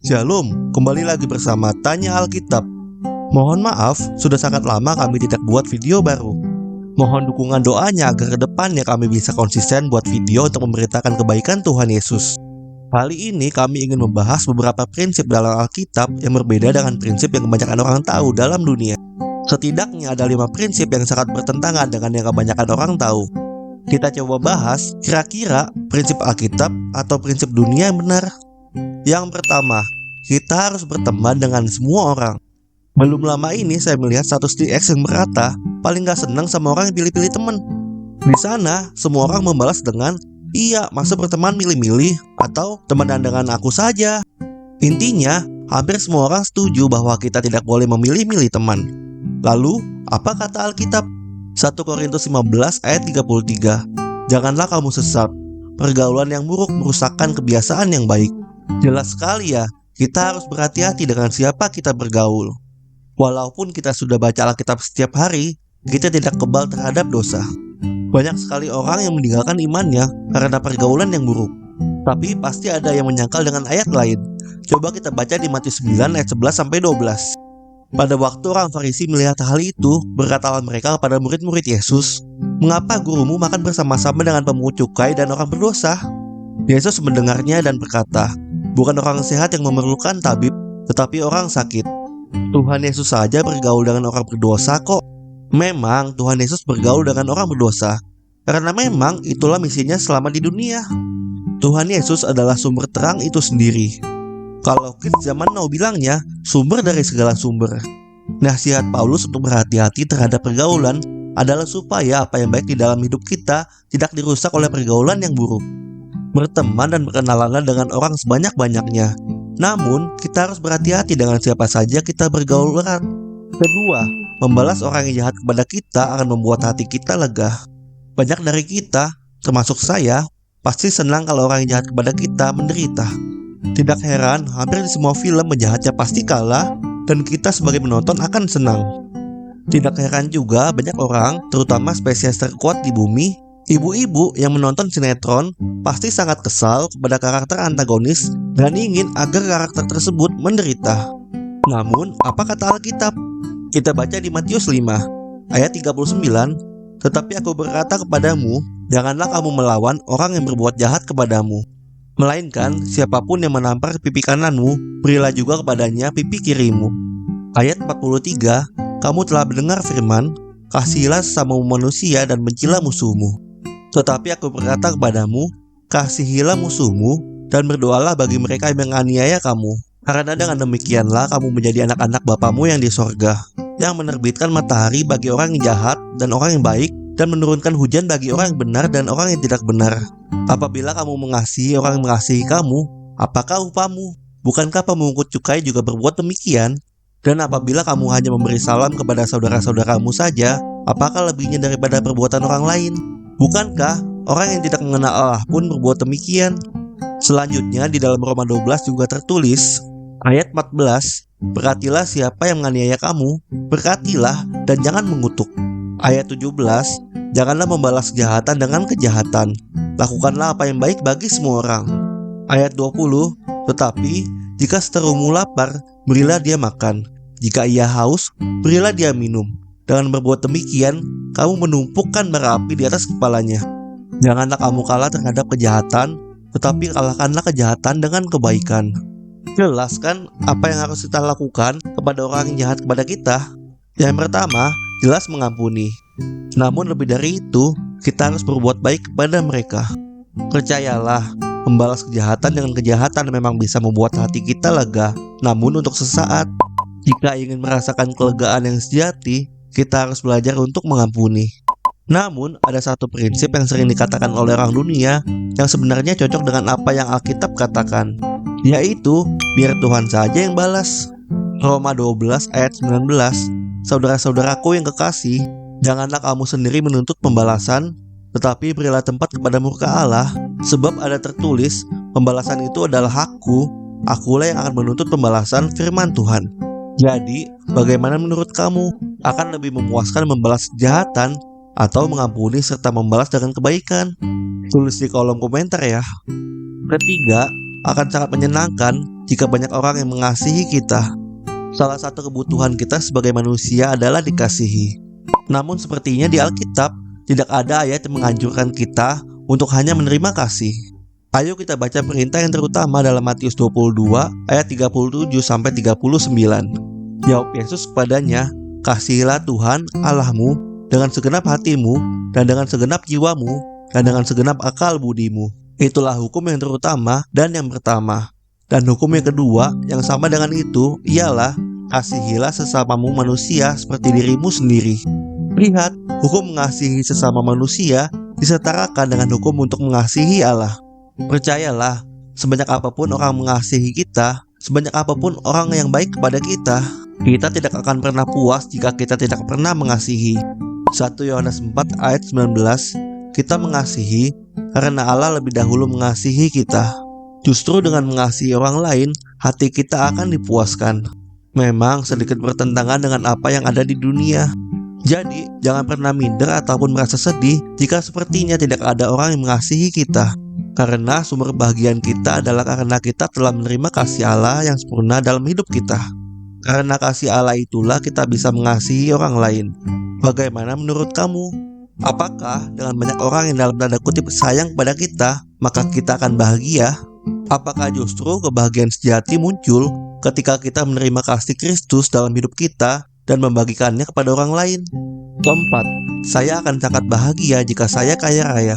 Shalom, kembali lagi bersama Tanya Alkitab. Mohon maaf, sudah sangat lama kami tidak buat video baru. Mohon dukungan doanya agar ke depannya kami bisa konsisten buat video untuk memberitakan kebaikan Tuhan Yesus. Kali ini kami ingin membahas beberapa prinsip dalam Alkitab yang berbeda dengan prinsip yang kebanyakan orang tahu dalam dunia. Setidaknya ada 5 prinsip yang sangat bertentangan dengan yang kebanyakan orang tahu. Kita coba bahas kira-kira prinsip Alkitab atau prinsip dunia yang benar. Yang pertama, kita harus berteman dengan semua orang. Belum lama ini saya melihat status di X yang berkata, paling gak senang sama orang yang pilih-pilih teman. Di sana, semua orang membalas dengan, iya, masa berteman milih-milih, atau temenan dengan aku saja. Intinya, hampir semua orang setuju bahwa kita tidak boleh memilih-milih teman. Lalu, apa kata Alkitab? 1 Korintus 15 ayat 33. Janganlah kamu sesat. Pergaulan yang buruk merusakkan kebiasaan yang baik. Jelas sekali ya, kita harus berhati-hati dengan siapa kita bergaul. Walaupun kita sudah baca Alkitab setiap hari, kita tidak kebal terhadap dosa. Banyak sekali orang yang meninggalkan imannya karena pergaulan yang buruk. Tapi pasti ada yang menyangkal dengan ayat lain. Coba kita baca di Matius 9 ayat 11-12. Pada waktu orang Farisi melihat hal itu, berkatalah mereka kepada murid-murid Yesus, mengapa gurumu makan bersama-sama dengan pemungut cukai dan orang berdosa? Yesus mendengarnya dan berkata, bukan orang sehat yang memerlukan tabib, tetapi orang sakit. Tuhan Yesus saja bergaul dengan orang berdosa kok. Memang Tuhan Yesus bergaul dengan orang berdosa, karena memang itulah misinya selama di dunia. Tuhan Yesus adalah sumber terang itu sendiri. Kalau kids zaman now bilangnya, sumber dari segala sumber. Nasihat Paulus untuk berhati-hati terhadap pergaulan adalah supaya apa yang baik di dalam hidup kita tidak dirusak oleh pergaulan yang buruk. Berteman dan berkenalan dengan orang sebanyak-banyaknya. Namun, kita harus berhati-hati dengan siapa saja kita bergaul erat. Kedua, membalas orang yang jahat kepada kita akan membuat hati kita lega. Banyak dari kita, termasuk saya, pasti senang kalau orang yang jahat kepada kita menderita. Tidak heran, hampir di semua film penjahatnya pasti kalah, dan kita sebagai penonton akan senang. Tidak heran juga banyak orang, terutama spesies terkuat di bumi, ibu-ibu yang menonton sinetron pasti sangat kesal kepada karakter antagonis dan ingin agar karakter tersebut menderita. Namun, apa kata Alkitab? Kita baca di Matius 5, ayat 39, tetapi aku berkata kepadamu, janganlah kamu melawan orang yang berbuat jahat kepadamu. Melainkan, siapapun yang menampar pipi kananmu, berilah juga kepadanya pipi kirimu. Ayat 43, kamu telah mendengar firman, kasihilah sesamamu manusia dan bencilah musuhmu. Tetapi aku berkata kepadamu, kasihilah musuhmu dan berdoalah bagi mereka yang menganiaya kamu. Karena dengan demikianlah kamu menjadi anak-anak Bapamu yang di sorga, yang menerbitkan matahari bagi orang yang jahat dan orang yang baik, dan menurunkan hujan bagi orang yang benar dan orang yang tidak benar. Apabila kamu mengasihi orang yang mengasihi kamu, apakah upahmu? Bukankah pemungut cukai juga berbuat demikian? Dan apabila kamu hanya memberi salam kepada saudara-saudaramu saja, apakah lebihnya daripada perbuatan orang lain? Bukankah orang yang tidak mengenal Allah pun berbuat demikian? Selanjutnya di dalam Roma 12 juga tertulis, ayat 14, berkatilah siapa yang menganiaya kamu, berkatilah dan jangan mengutuk. Ayat 17, janganlah membalas kejahatan dengan kejahatan, lakukanlah apa yang baik bagi semua orang. Ayat 20, tetapi jika seterumu lapar, berilah dia makan, jika ia haus, berilah dia minum. Dengan berbuat demikian, kamu menumpukkan bara api di atas kepalanya. Janganlah kamu kalah terhadap kejahatan, tetapi kalahkanlah kejahatan dengan kebaikan. Jelas kan apa yang harus kita lakukan kepada orang yang jahat kepada kita? Yang pertama, jelas mengampuni. Namun lebih dari itu, kita harus berbuat baik kepada mereka. Percayalah, membalas kejahatan dengan kejahatan memang bisa membuat hati kita lega, namun untuk sesaat. Jika ingin merasakan kelegaan yang sejati, kita harus belajar untuk mengampuni. Namun, ada satu prinsip yang sering dikatakan oleh orang dunia yang sebenarnya cocok dengan apa yang Alkitab katakan, yaitu biar Tuhan saja yang balas. Roma 12 ayat 19, saudara-saudaraku yang kekasih, janganlah kamu sendiri menuntut pembalasan, tetapi berilah tempat kepada murka Allah, sebab ada tertulis, pembalasan itu adalah hakku, akulah yang akan menuntut pembalasan, firman Tuhan. Jadi, bagaimana menurut kamu? Akan lebih memuaskan membalas kejahatan atau mengampuni serta membalas dengan kebaikan? Tulis di kolom komentar ya. Ketiga, akan sangat menyenangkan jika banyak orang yang mengasihi kita. Salah satu kebutuhan kita sebagai manusia adalah dikasihi. Namun sepertinya di Alkitab tidak ada ayat yang menganjurkan kita untuk hanya menerima kasih. Ayo kita baca perintah yang terutama dalam Matius 22 ayat 37-39. Jawab Yesus kepadanya, "Kasihilah Tuhan Allahmu dengan segenap hatimu, dan dengan segenap jiwamu, dan dengan segenap akal budimu." Itulah hukum yang terutama dan yang pertama. Dan hukum yang kedua yang sama dengan itu ialah, kasihilah sesamamu manusia seperti dirimu sendiri. Lihat, hukum mengasihi sesama manusia disetarakan dengan hukum untuk mengasihi Allah. Percayalah, sebanyak apapun orang mengasihi kita, sebanyak apapun orang yang baik kepada kita, kita tidak akan pernah puas jika kita tidak pernah mengasihi. 1 Yohanes 4 ayat 19, kita mengasihi karena Allah lebih dahulu mengasihi kita. Justru dengan mengasihi orang lain, hati kita akan dipuaskan. Memang sedikit bertentangan dengan apa yang ada di dunia. Jadi, jangan pernah minder ataupun merasa sedih jika sepertinya tidak ada orang yang mengasihi kita. Karena sumber kebahagiaan kita adalah karena kita telah menerima kasih Allah yang sempurna dalam hidup kita. Karena kasih Allah itulah kita bisa mengasihi orang lain. Bagaimana menurut kamu? Apakah dengan banyak orang yang dalam tanda kutip sayang kepada kita, maka kita akan bahagia? Apakah justru kebahagiaan sejati muncul ketika kita menerima kasih Kristus dalam hidup kita dan membagikannya kepada orang lain? Keempat, saya akan sangat bahagia jika saya kaya raya.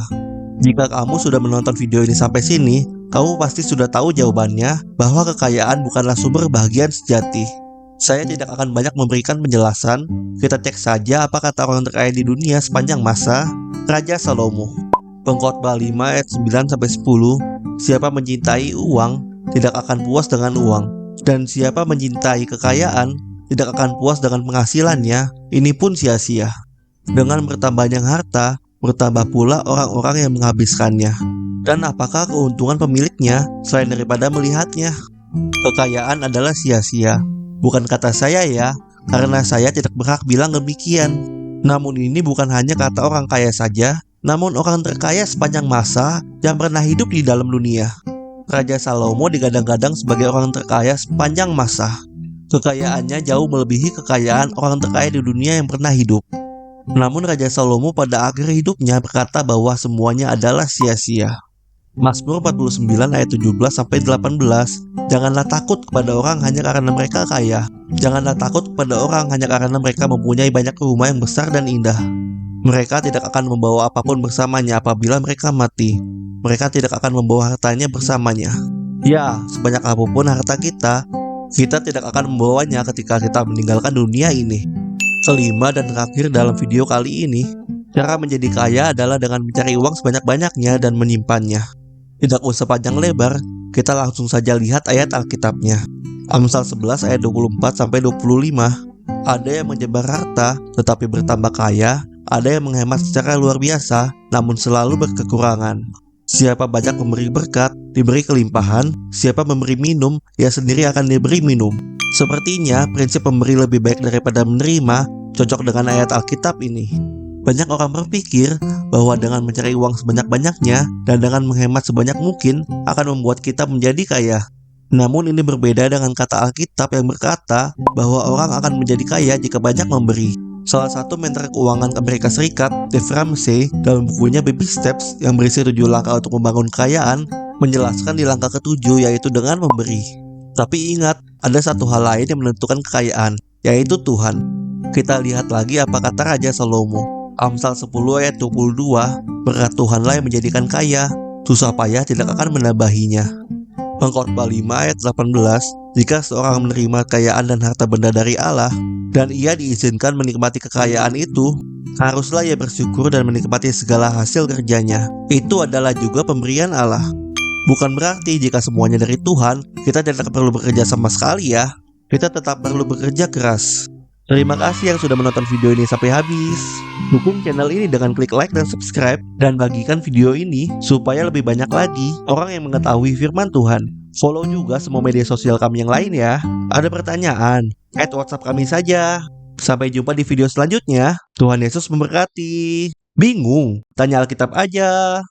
Jika kamu sudah menonton video ini sampai sini, kamu pasti sudah tahu jawabannya bahwa kekayaan bukanlah sumber kebahagiaan sejati. Saya tidak akan banyak memberikan penjelasan. Kita cek saja apa kata orang terkaya di dunia sepanjang masa, Raja Salomo. Pengkhotbah 5 ayat 9-10, siapa mencintai uang tidak akan puas dengan uang, dan siapa mencintai kekayaan tidak akan puas dengan penghasilannya, ini pun sia-sia. Dengan bertambahnya harta, bertambah pula orang-orang yang menghabiskannya. Dan apakah keuntungan pemiliknya selain daripada melihatnya? Kekayaan adalah sia-sia. Bukan kata saya ya, karena saya tidak berhak bilang demikian. Namun ini bukan hanya kata orang kaya saja, namun orang terkaya sepanjang masa yang pernah hidup di dalam dunia. Raja Salomo digadang-gadang sebagai orang terkaya sepanjang masa. Kekayaannya jauh melebihi kekayaan orang terkaya di dunia yang pernah hidup. Namun Raja Salomo pada akhir hidupnya berkata bahwa semuanya adalah sia-sia. Mazmur 49 ayat 17-18, janganlah takut kepada orang hanya karena mereka kaya. Janganlah takut kepada orang hanya karena mereka mempunyai banyak rumah yang besar dan indah. Mereka tidak akan membawa apapun bersamanya apabila mereka mati. Mereka tidak akan membawa hartanya bersamanya. Ya, sebanyak apapun harta kita tidak akan membawanya ketika kita meninggalkan dunia ini. Kelima dan terakhir dalam video kali ini, cara menjadi kaya adalah dengan mencari uang sebanyak-banyaknya dan menyimpannya. Tidak usah panjang lebar, kita langsung saja lihat ayat Alkitabnya. Amsal 11 ayat 24-25. Ada yang menyebar harta tetapi bertambah kaya, ada yang menghemat secara luar biasa namun selalu berkekurangan. Siapa banyak memberi berkat, diberi kelimpahan. Siapa memberi minum, ia sendiri akan diberi minum. Sepertinya prinsip memberi lebih baik daripada menerima cocok dengan ayat Alkitab ini. Banyak orang berpikir bahwa dengan mencari uang sebanyak-banyaknya dan dengan menghemat sebanyak mungkin akan membuat kita menjadi kaya. Namun ini berbeda dengan kata Alkitab yang berkata bahwa orang akan menjadi kaya jika banyak memberi. Salah satu mentor keuangan Amerika Serikat, Dave Ramsey, dalam bukunya Baby Steps yang berisi 7 langkah untuk membangun kekayaan, menjelaskan di langkah ke-7 yaitu dengan memberi. Tapi ingat, ada satu hal lain yang menentukan kekayaan, yaitu Tuhan. Kita lihat lagi apa kata Raja Salomo. Amsal 10 ayat 22, berkat Tuhanlah yang menjadikan kaya, susah payah tidak akan menambahinya. Pengkhotbah 5 ayat 18, jika seorang menerima kekayaan dan harta benda dari Allah, dan ia diizinkan menikmati kekayaan itu, haruslah ia bersyukur dan menikmati segala hasil kerjanya. Itu adalah juga pemberian Allah. Bukan berarti jika semuanya dari Tuhan, kita tidak perlu bekerja sama sekali ya. Kita tetap perlu bekerja keras. Terima kasih yang sudah menonton video ini sampai habis. Dukung channel ini dengan klik like dan subscribe, dan bagikan video ini supaya lebih banyak lagi orang yang mengetahui firman Tuhan. Follow juga semua media sosial kami yang lain ya. Ada pertanyaan? Add WhatsApp kami saja. Sampai jumpa di video selanjutnya. Tuhan Yesus memberkati. Bingung? Tanya Alkitab aja.